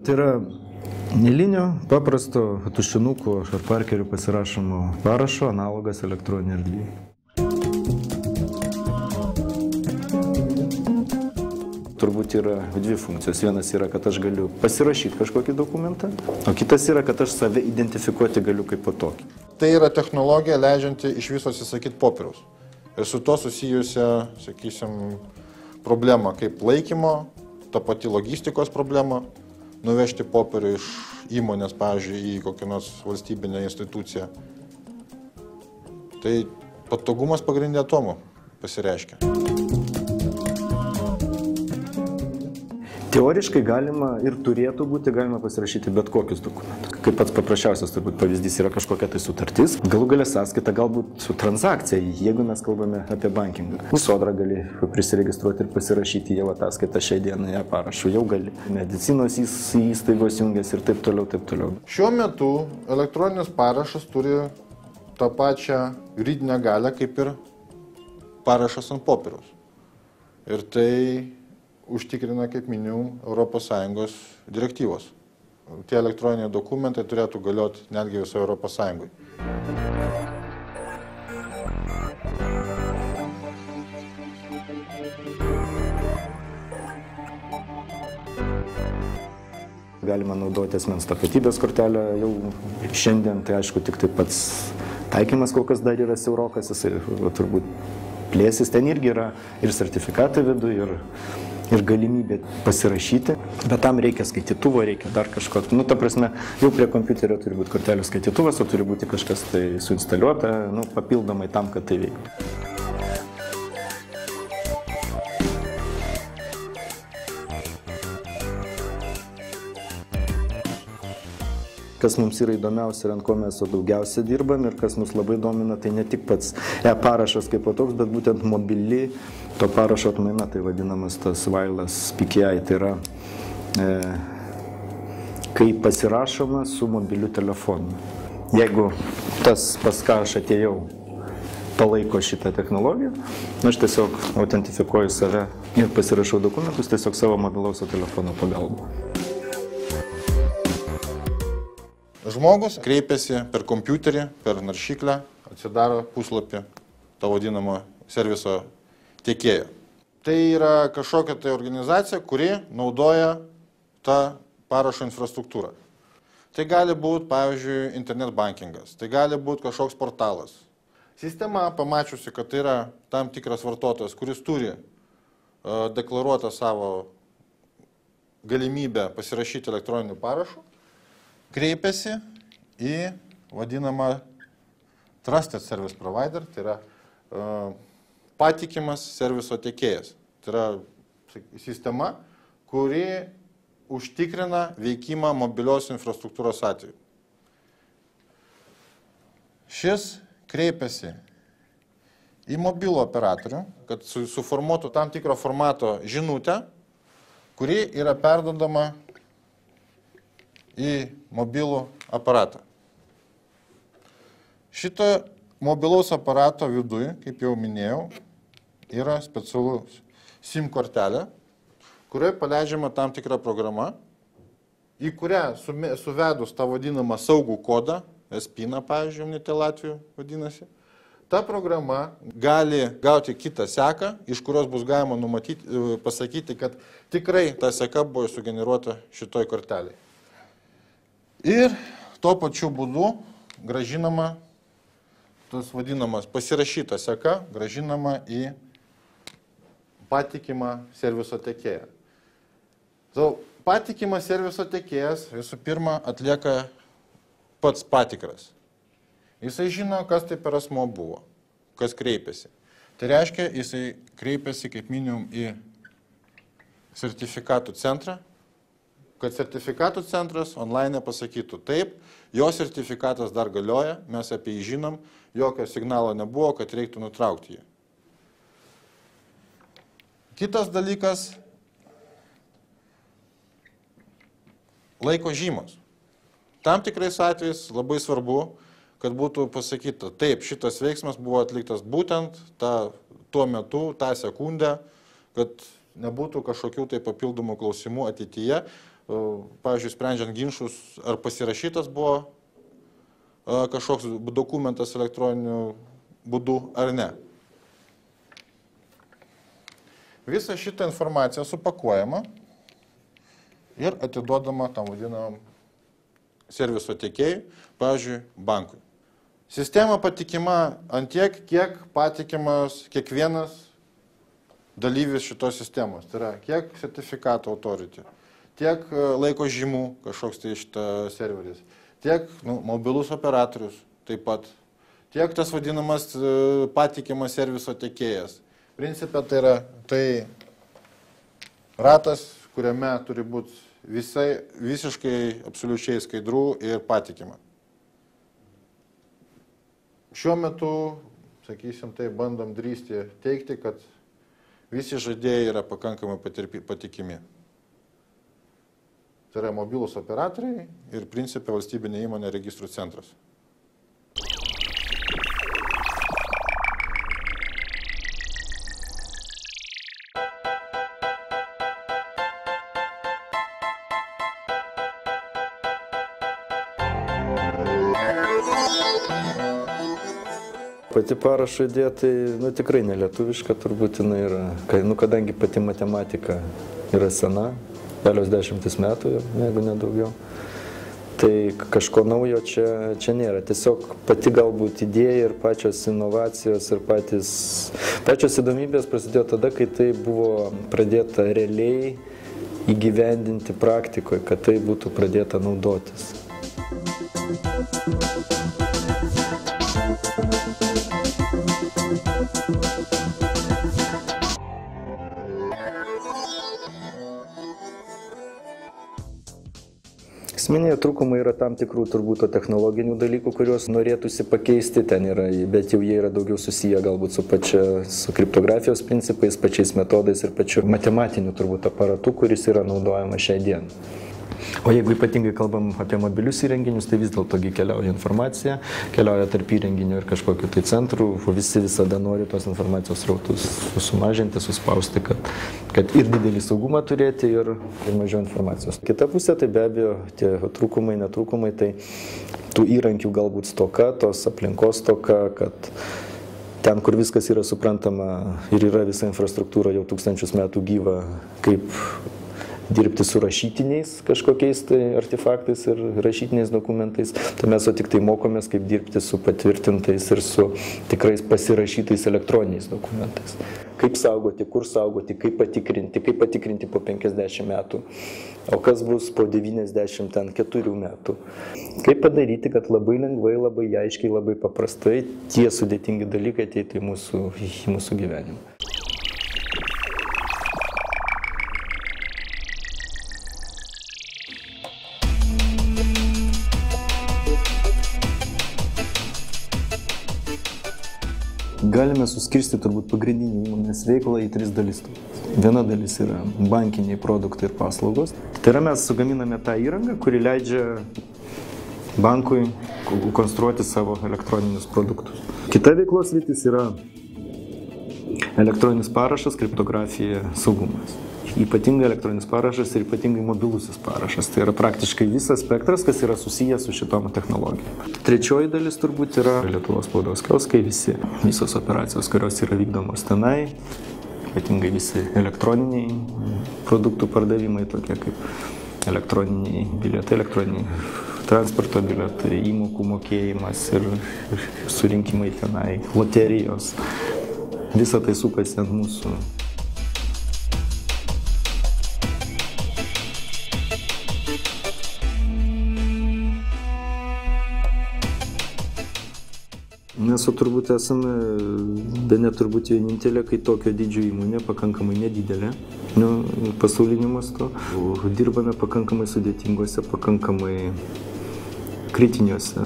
Tai yra nelinio, paprasto tušinukų ar parkerių pasirašomo parašo analogas elektroninėje erdvėje. Turbūt yra dvi funkcijos. Vienas yra, kad aš galiu pasirašyti kažkokį dokumentą, o kitas yra, kad aš save identifikuoti galiu kaip po tokį. Tai yra technologija leidžianti iš viso atsisakyti popieriaus. Ir su to susijusia, sakysim, problema kaip laikymo, ta pati logistikos problema, nuvežti popierių iš įmonės, pavyzdžiui, į kokią nors valstybinę instituciją. Tai patogumas pagrindė tomu pasireiškia. Teoriškai galima ir turėtų būti galima pasirašyti bet kokius dokumentus. Kaip pats paprasčiausias turbūt pavyzdys yra kažkokia tai sutartis, galų galia sąskaita, galbūt su transakcija, jeigu mes kalbame apie bankingą. Sodra gali prisiregistruoti ir pasirašyti jau ataskaitą šiai dienai, parašu jau gali. Medicinos įstaigos jungiasi ir taip toliau, taip toliau. Šiuo metu elektroninis parašas turi tą pačią juridinę galią kaip ir parašas ant popieriaus. Ir tai užtikrina, kaip minėjau, ES direktyvos. Tie elektroniniai dokumentai turėtų galioti netgi visoje ES. Galima naudoti asmens tapatybės kortelę jau šiandien, tai aišku, tik tai pats taikymas kol kas dar yra siaurokas, jisai turbūt plėsis, ten irgi yra ir sertifikatai viduje, ir galimybė pasirašyti, bet tam reikia skaitytuvo, reikia dar kažko. Ta prasme, jau prie kompiuterio turi būti kortelių skaitytuvas, o turi būti kažkas tai suinstaliuota, papildomai tam, kad tai veiktų. Kas mums yra įdomiausia ir ant ko mes daugiausia dirbam ir kas mus labai domina, tai ne tik pats e-parašas kaip toks, bet būtent mobili to parašo atmaina, tai vadinamas tas wireless PKI, tai yra kai pasirašoma su mobiliu telefonu. Jeigu tas, pas ką aš atėjau, palaiko šitą technologiją, aš tiesiog autentifikuoju save ir pasirašau dokumentus tiesiog savo mobilaus telefono pagalba. Žmogus kreipiasi per kompiuterį, per naršyklę, atsidaro puslapį, tą vadinamą serviso tiekėją. Tai yra kažkokia tai organizacija, kuri naudoja tą parašo infrastruktūrą. Tai gali būti, pavyzdžiui, internet bankingas, tai gali būti kažkoks portalas. Sistema, pamačiusi, kad tai yra tam tikras vartotojas, kuris turi deklaruotą savo galimybę pasirašyti elektroniniu parašu, kreipiasi į vadinamą Trusted Service Provider, tai yra patikimas serviso tiekėjas. Tai yra sistema, kuri užtikrina veikimą mobilios infrastruktūros atveju. Šis kreipiasi į mobilų operatorių, kad suformuotų tam tikro formato žinutę, kuri yra perdodama į mobilų aparatą. Šito mobilaus aparato viduje, kaip jau minėjau, yra specialus SIM kortelė, kurioje paleidžiama tam tikra programa, į kurią suvedus tą vadinamą saugų kodą, SPIN, pavyzdžiui, Latvijoje vadinasi, ta programa gali gauti kitą seką, iš kurios bus galima pasakyti, kad tikrai ta seka buvo sugeneruota šitoj kortelėje. Ir tuo pačiu būdu gražinama, tas vadinamas pasirašyta seka, gražinama į patikimą serviso tiekėją. Patikimas serviso tiekėjas visų pirma atlieka pats patikras. Jisai žino, kas tai per asmuo buvo, kas kreipiasi. Tai reiškia, jisai kreipiasi kaip minimum į sertifikatų centrą, kad sertifikatų centras online pasakytų taip, jo sertifikatas dar galioja, mes apie jį žinom, jokio signalo nebuvo, kad reiktų nutraukti jį. Kitas dalykas – laiko žymos. Tam tikrais atvejais labai svarbu, kad būtų pasakyta, taip, šitas veiksmas buvo atliktas būtent tuo metu, tą sekundę, kad nebūtų kažkokių tai papildomų klausimų ateityje. Pavyzdžiui, sprendžiant ginčus, ar pasirašytas buvo kažkoks dokumentas elektroniniu būdu ar ne. Visa šitą informaciją supakuojama ir atiduodama tam vadinamam serviso tiekėjui, pavyzdžiui, bankui. Sistema patikima ant tiek, kiek patikimas kiekvienas dalyvis šitos sistemos. Tai yra, kiek sertifikato authority, tiek laiko žymų kažkoks tai šitą serveris, tiek mobilus operatorius taip pat, tiek tas vadinamas patikimas serviso tiekėjas. Principė tai yra ratas, kuriame turi būti visiškai absoliučiai skaidrų ir patikima. Šiuo metu, sakysim, tai bandom drįsti teigti, kad visi žaidėjai yra pakankamai patikimi. Tai yra mobilūs operatoriai ir principė valstybinė įmonė registrų centras. Pati parašo idėja, tai tikrai nelietuviška, turbūt jinai yra, kadangi pati matematika yra sena, kelios dešimtis metų, jeigu nedaugiau, tai kažko naujo čia nėra. Tiesiog pati galbūt idėja ir pačios inovacijos ir pačios įdomybės prasidėjo tada, kai tai buvo pradėta realiai įgyvendinti praktikoje, kad tai būtų pradėta naudotis. Esminiai trūkumai yra tam tikrų turbūt technologinių dalykų, kuriuos norėtųsi pakeisti, ten yra, bet jau jie yra daugiau susiję galbūt su kriptografijos principais, pačiais metodais ir pačiu matematiniu turbūt aparatu, kuris yra naudojama šiai dienai. O jeigu ypatingai kalbam apie mobilius įrenginius, tai vis dėlto keliauja informacija, keliauja tarp įrenginių ir kažkokių tai centrų, visi visada nori tos informacijos srautus sumažinti, suspausti, kad ir didelį saugumą turėti ir mažiau informacijos. Kita pusė, tai be abejo, tie trūkumai, netrūkumai, tai tų įrankių galbūt stoka, tos aplinkos stoka, kad ten, kur viskas yra suprantama ir yra visa infrastruktūra jau tūkstančius metų gyva, kaip dirbti su rašytiniais kažkokiais tai artefaktais ir rašytiniais dokumentais, tai mes tik tai mokomės, kaip dirbti su patvirtintais ir su tikrais pasirašytais elektroniniais dokumentais. Kaip saugoti, kur saugoti, kaip patikrinti po 50 metų, o kas bus po 94 metų. Kaip padaryti, kad labai lengvai, labai aiškiai, labai paprastai tie sudėtingi dalykai ateitų į mūsų gyvenimą. Galime suskirstyti turbūt pagrindinį įmonės veiklą į 3 dalis. Viena dalis yra bankiniai produktai ir paslaugos. Tai yra mes sugaminame tą įrangą, kuri leidžia bankui konstruoti savo elektroninius produktus. Kita veiklos sritis yra elektroninis parašas, kriptografija, saugumas. Ypatingai elektroninis parašas ir ypatingai mobilusis parašas. Tai yra praktiškai visas spektras, kas yra susijęs su šitom technologijom. Trečioji dalis turbūt yra Lietuvos spaudos kioskai, visos operacijos, kurios yra vykdomos tenai, ypatingai visi elektroniniai produktų pardavimai, tokie kaip elektroniniai bilietai, elektroniniai transporto bilietai, įmokų mokėjimas ir surinkimai tenai, loterijos. Visa tai sukasi ant mūsų. Mes Mes turbūt esame, bene turbūt vienintelė, kai tokio dydžio įmonė, pakankamai nedidelė, pasauliniu mastu. Dirbame pakankamai sudėtingose, pakankamai kritiniuose,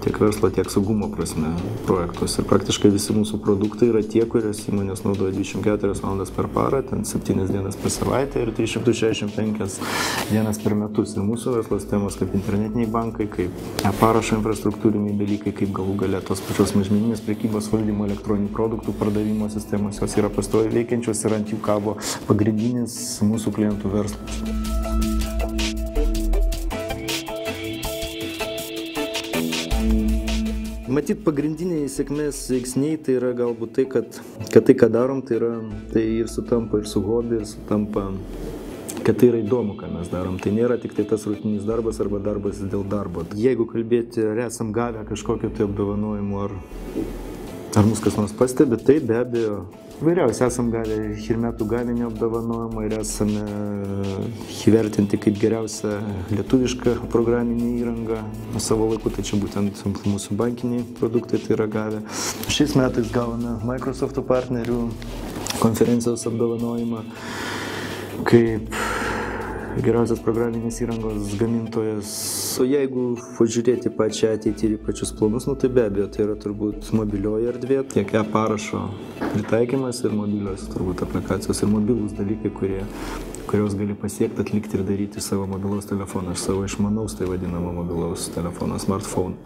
tiek verslo, tiek saugumo prasme projektuose. Ir praktiškai visi mūsų produktai yra tie, kurios įmonės naudoja 24 valandas per parą, ten 7 dienas per savaitę ir 365 dienas per metus. Ir mūsų verslo sistemos kaip internetiniai bankai, kaip e-parašo infrastruktūriniai dalykai, kaip galų gale tos pačios mažmeninės prekybos valdymo elektroninių produktų pardavimo sistemos, jos yra pastoviai veikiančios ir ant jų kabo pagrindinis mūsų klientų verslas. Matyt, pagrindiniai sėkmės veiksniai tai yra galbūt tai, kad tai, ką darom, tai ir sutampa ir su hobi, ir sutampa, kad tai yra įdomu, ką mes darom. Tai nėra tik tai tas rutininis darbas arba darbas dėl darbo. Jeigu kalbėti, ar esam gavę kažkokio tai apdovanojimo, ar mus kas nors pastebi, tai be abejo. Vairiausiai esam gavę Hirmetų gaminio apdovanojimą ir esame įvertinti kaip geriausia lietuviška programinė įranga savo laiku, tai čia būtent mūsų bankiniai produktai tai yra gavę. Šiais metais gavome Microsoft partnerių konferencijos apdovanojimą kaip geriausias programinės įrangos gamintojas. O jeigu pažiūrėti pačią ateitį ir pačius planus, tai be abejo, tai yra turbūt mobilioji erdvė, tiek e-parašo pritaikymas ir mobilios turbūt aplikacijos ir mobilūs dalykai, kurios gali pasiekti, atlikti ir daryti savo mobilaus telefono, savo išmanaus, tai vadinamo mobilaus telefono, smartphone.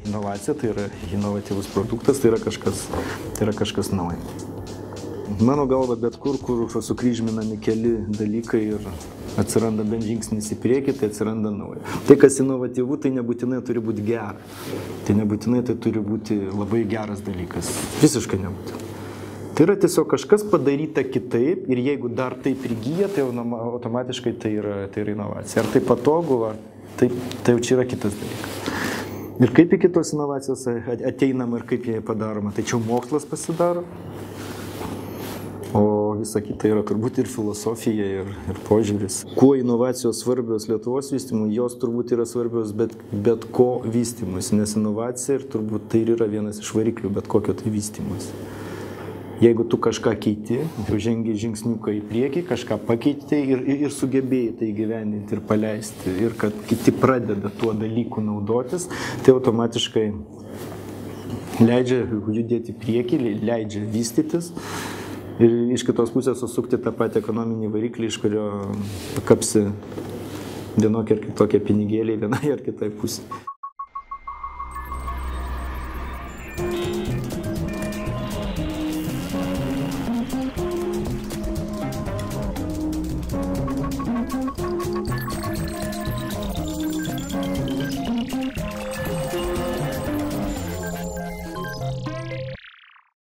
Inovacija, tai yra inovatyvus produktas, tai yra kažkas naujo. Mano galva, bet kur sukryžminami keli dalykai ir atsiranda bent žingsnis į priekį, tai atsiranda naujo. Tai, kas inovatyvu, tai nebūtinai turi būti gera. Tai nebūtinai tai turi būti labai geras dalykas. Visiškai nebūtinai. Tai yra tiesiog kažkas padaryta kitaip ir jeigu dar tai prigyja, tai automatiškai tai yra inovacija. Ar tai patogu, tai jau čia yra kitas dalykas. Ir kaip iki tos inovacijos ateinama ir kaip jie padaroma, tai čia mokslas pasidaro, o visa kita yra turbūt ir filosofija, ir požiūris. Kuo inovacijos svarbios Lietuvos vystymui, jos turbūt yra svarbios bet ko vystymus, nes inovacija ir turbūt tai yra vienas iš variklių bet kokio tai vystymus. Jeigu tu kažką keiti, jau žengi žingsniuką į priekį, kažką pakeiti ir sugebėjai tai gyvendinti ir paleisti, ir kad kiti pradeda tuo dalyku naudotis, tai automatiškai leidžia judėti į priekį, leidžia vystytis ir iš kitos pusės susukti tą patį ekonominį variklį, iš kurio kapsi vienokie ar kitokie pinigėliai vienai ar kitai pusė.